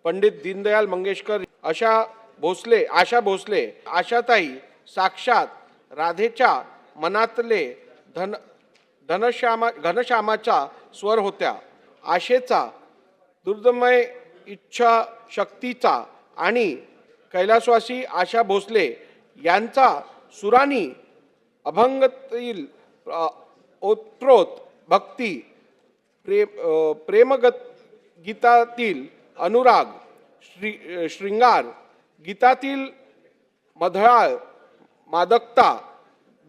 पंडित दीनदयाल मंगेशकर, आशा भोसले, आशाताई साक्षात राधेच्या मनातले घनश्यामाचा स्वर होत्या. आशेचा, दुर्दमय इच्छा शक्तीचा आणि कैलासवासी आशा भोसले यांचा सुरानी अभंगातील ओतप्रोत भक्ती, प्रेमगत गीतातील अनुराग, श्रृंगार गीतातील मधुराळ मादकता,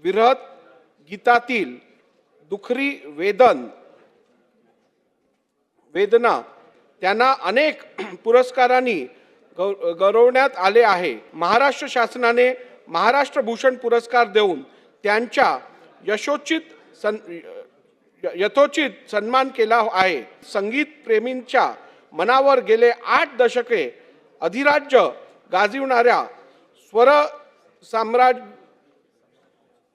विरह गीतातील दुखरी वेदना त्यांना अनेक पुरस्कारांनी गौरवण्यात आले आहे. महाराष्ट्र शासनाने महाराष्ट्र भूषण पुरस्कार देऊन त्यांच्या यथोचित सन्मान केला आहे. संगीत प्रेमींच्या मनावर गेले 8 दशके अधिराज्य गाजविणाऱ्या स्वर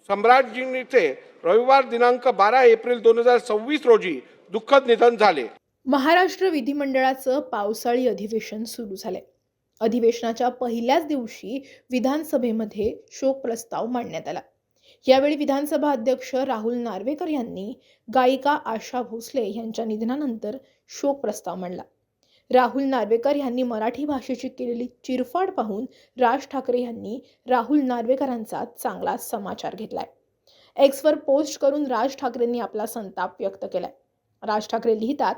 सम्राज्ञीचे रविवार दिनांक 12 एप्रिल 2026 रोजी दुःखद निधन झाले. महाराष्ट्र विधिमंडळाचं पावसाळी अधिवेशन सुरू झाले. अधिवेशनाच्या पहिल्याच दिवशी विधानसभेमध्ये शोक प्रस्ताव मांडण्यात आला. यावेळी विधानसभा अध्यक्ष राहुल नार्वेकर यांनी गायिका आशा भोसले यांच्या निधनानंतर शोक प्रस्ताव मांडला. राहुल नार्वेकर यांनी मराठी भाषेची केलेली चिरफाड पाहून राज ठाकरे यांनी राहुल नार्वेकरांचा चांगला समाचार घेतलाय. एक्सवर पोस्ट करून राज ठाकरेंनी आपला संताप व्यक्त केलाय. राज ठाकरे लिहितात,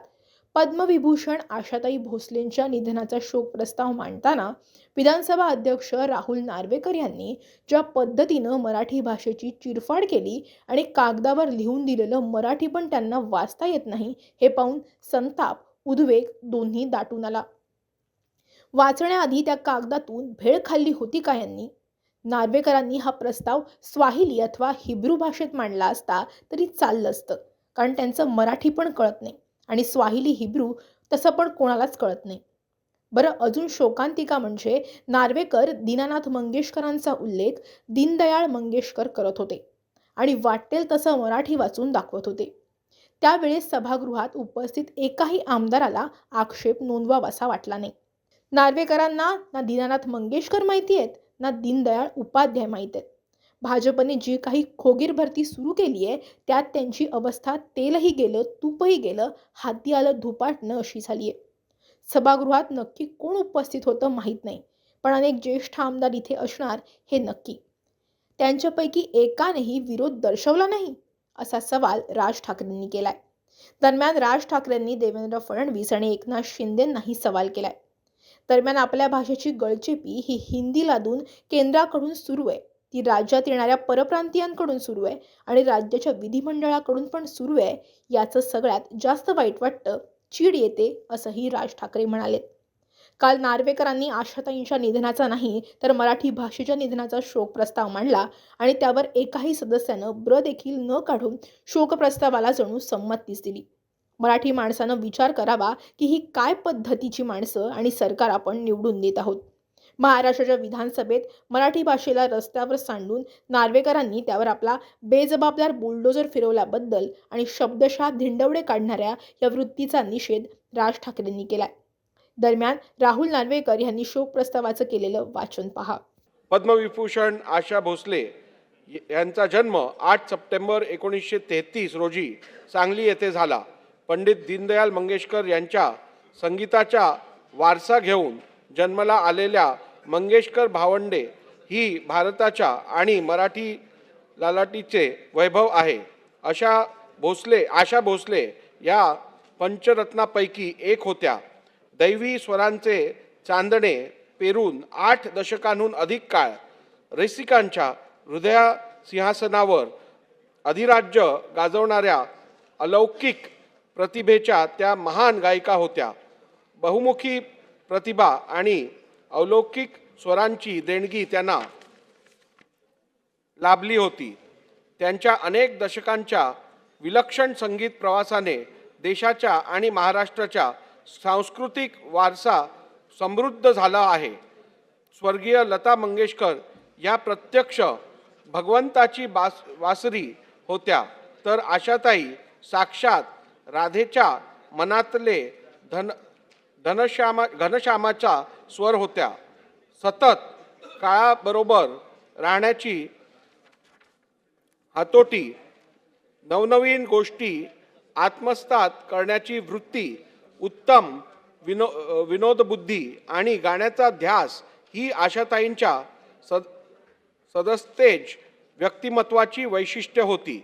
पद्मविभूषण आशाताई भोसलेंच्या निधनाचा शोक प्रस्ताव मांडताना विधानसभा अध्यक्ष राहुल नार्वेकर यांनी ज्या पद्धतीनं मराठी भाषेची चिरफाड केली आणि कागदावर लिहून दिलेलं मराठी पण त्यांना वाचता येत नाही हे पाहून संताप, उद्वेग दोन्ही दाटून आला. वाचण्याआधी त्या कागदातून भेळ खाल्ली होती का यांनी? नार्वेकरांनी हा प्रस्ताव स्वाहिली अथवा हिब्रू भाषेत मांडला असता तरी चाललं असतं, कारण त्यांचं मराठी पण कळत नाही आणि स्वाहिली हिब्रू तसं पण कोणालाच कळत नाही. बरं, अजून शोकांतिका म्हणजे नार्वेकर दीनानाथ मंगेशकरांचा उल्लेख दीनदयाळ मंगेशकर करत होते आणि वाटेल तसं मराठी वाचून दाखवत होते. त्यावेळेस सभागृहात उपस्थित एकाही आमदाराला आक्षेप नोंदवावासा वाटला नाही. नार्वेकरांना ना दीनानाथ मंगेशकर माहिती आहेत ना दीनदयाळ उपाध्याय माहीत आहेत. भाजपने जी काही खोगीर भरती सुरू केली आहे त्यात त्यांची अवस्था तेलही गेलं, तूपही गेलं, हाती आलं धुपाटणं अशी झाली आहे. सभागृहात नक्की कोण उपस्थित होतं माहीत नाही, पण अनेक ज्येष्ठ आमदार इथे असणार हे नक्की. त्यांच्यापैकी एकानेही विरोध दर्शवला नाही असा सवाल राज ठाकरेंनी केलाय. दरम्यान राज ठाकरेंनी देवेंद्र फडणवीस आणि एकनाथ शिंदेंनाही सवाल केलाय. दरम्यान आपल्या भाषेची गळचेपी ही हिंदी लादून केंद्राकडून सुरू आहे, ती राज्यात येणाऱ्या परप्रांतीयांकडून सुरू आहे आणि राज्याच्या विधिमंडळाकडून पण सुरू आहे. याचं सगळ्यात जास्त वाईट वाटतं, चीड येते असंही राज ठाकरे म्हणाले. काल नार्वेकरांनी आशाताईंच्या निधनाचा नाही तर मराठी भाषेच्या निधनाचा शोक प्रस्ताव मांडला आणि त्यावर एकाही सदस्यानं ब्र देखील न काढून शोक प्रस्तावाला जणू संमतीच दिली. मराठी माणसानं विचार करावा की ही काय पद्धतीची माणसं आणि सरकार आपण निवडून देत आहोत. महाराष्ट्राच्या विधानसभेत मराठी भाषेला रस्त्यावर सांडून नार्वेकरांनी त्यावर आपला बेजबाबदार बुलडोजर फिरवल्याबद्दल आणि शब्दशः धिंडवडे काढणाऱ्या या वृत्तीचा निषेध राज ठाकरेंनी केलाय. दरम्यान राहुल नार्वेकर यांनी शोक प्रस्तावाचं केलेलं वाचन पहा. पद्मविभूषण आशा भोसले यांचा जन्म 8 सप्टेंबर 1933 रोजी सांगली येथे झाला. पंडित दीनदयाल मंगेशकर यांच्या संगीताचा वारसा घेऊन जन्माला आलेल्या मंगेशकर भावंडे ही भारताच्या आणि मराठी लालाटीचे वैभव आहे. आशा भोसले या पंचरत्नापैकी एक होत्या. दैवी स्वरांचे चांदणे पेरून 8 दशकांहून अधिक काळ रसिकांच्या हृदया सिंहासनावर अधिराज्य गाजवणाऱ्या अलौकिक प्रतिभेच्या त्या महान गायिका होत्या. बहुमुखी प्रतिभा आणि अलौकिक स्वरांची देणगी त्यांना लाभली होती. त्यांच्या अनेक दशकांच्या विलक्षण संगीत प्रवासाने देशाच्या आणि महाराष्ट्राच्या सांस्कृतिक वारसा समृद्ध झाला आहे. स्वर्गीय लता मंगेशकर या प्रत्यक्ष भगवंताची वासरी होत्या, तर आशाताई साक्षात राधेच्या मनातले घनश्यामाचा स्वर होत्या. सतत काळाबरोबर राहण्याची हातोटी, नवनवीन गोष्टी आत्मसात करण्याची वृत्ती, उत्तम विनोदबुद्धी आणि गाण्याचा ध्यास ही आशाताईंच्या सदस्तेज व्यक्तिमत्वाची वैशिष्ट्य होती.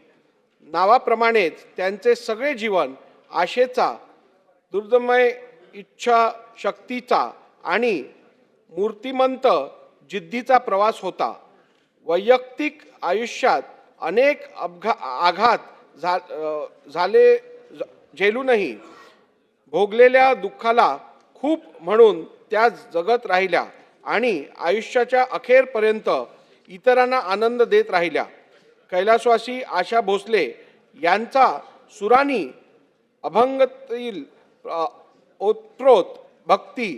नावाप्रमाणेच त्यांचे सगळे जीवन आशेचा, दुर्दमय इच्छा शक्तीचा आणि मूर्तिमंत जिद्दीचा प्रवास होता. वैयक्तिक आयुष्यात अनेक आघात झेलूनही भोगलेल्या दुःखाला खूप म्हणून त्या जगत राहिल्या आणि आयुष्याच्या अखेरपर्यंत इतरांना आनंद देत राहिल्या. कैलासवासी आशा भोसले यांचा सुरानी अभंगातील ओतप्रोत भक्ती,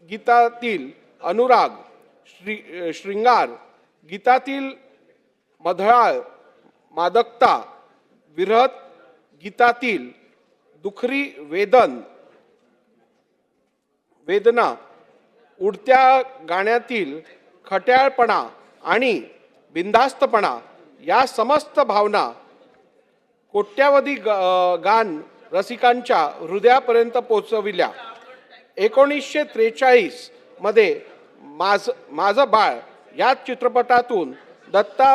गीतातील अनुराग, श्रृंगार गीतातील मधुराळ मादकता, विरह गीतातील दुखरी वेदना, उडत्या गाण्यातील खट्याळपणा आणि बिनधास्तपणा या समस्त भावना कोट्यावधी गान रसिकांच्या हृदयापर्यंत पोहोचविल्या. 1943 मध्ये माझं बाळ या चित्रपटातून दत्ता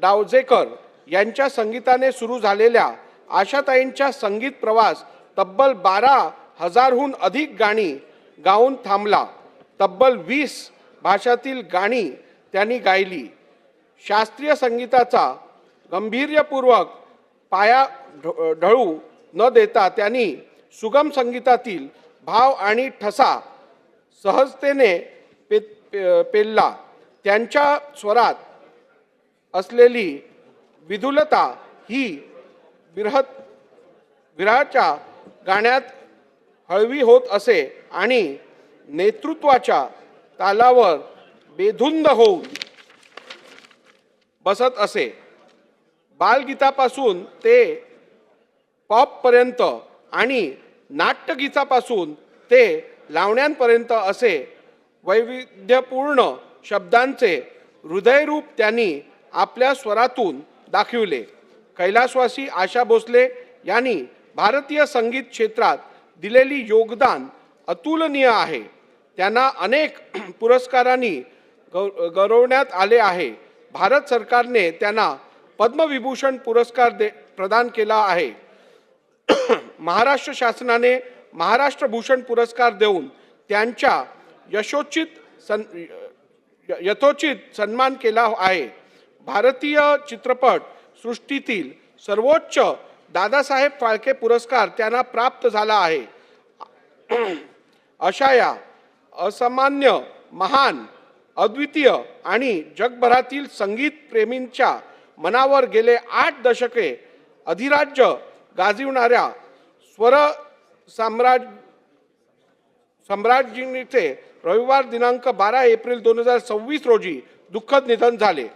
डावजेकर यांच्या संगीताने सुरू झालेल्या आशाताईंचा संगीत प्रवास तब्बल 12,000हून अधिक गाणी गाऊन थांबला. तब्बल 20 भाषातील गाणी त्यांनी गायली. शास्त्रीय संगीताचा गांभीर्यपूर्वक पाया ढळू न देता त्यांनी सुगम संगीतातील भाव आणि ठसा सहजतेने पेलला. त्यांच्या स्वरात असलेली विधुलता ही विरहाच्या गाण्यात हळवी होत असे आणि नेतृत्वाच्या तालावर बेधुंद होऊन बसत असे. बालगीतापासून ते पॉपपर्यंत आणि नाट्यगीतापासून ते लावण्यांपर्यंत असे वैविध्यपूर्ण शब्दांचे हृदयरूप त्यांनी आपल्या स्वरातून दाखविले. कैलासवासी आशा भोसले यांनी भारतीय संगीत क्षेत्रात दिलेली योगदान अतुलनीय आहे. त्यांना अनेक पुरस्कारांनी गौरवण्यात आले आहे. भारत सरकारने त्यांना पद्मविभूषण पुरस्कार प्रदान केला आहे. महाराष्ट्र शासनाने महाराष्ट्र भूषण पुरस्कार देऊन त्यांच्या यथोचित सन्मान केला आहे. भारतीय चित्रपट सृष्टीतील सर्वोच्च दादासाहेब फाळके पुरस्कार त्यांना प्राप्त झाला आहे. अशा या असामान्य, महान, अद्वितीय आणि जगभरातील संगीत प्रेमींच्या मनावर गेले 8 दशके अधिराज्य गाजविणाऱ्या स्वर सम्राज्ञीचे रविवार दिनांक 12 एप्रिल 2026 रोजी दुःखद निधन झाले.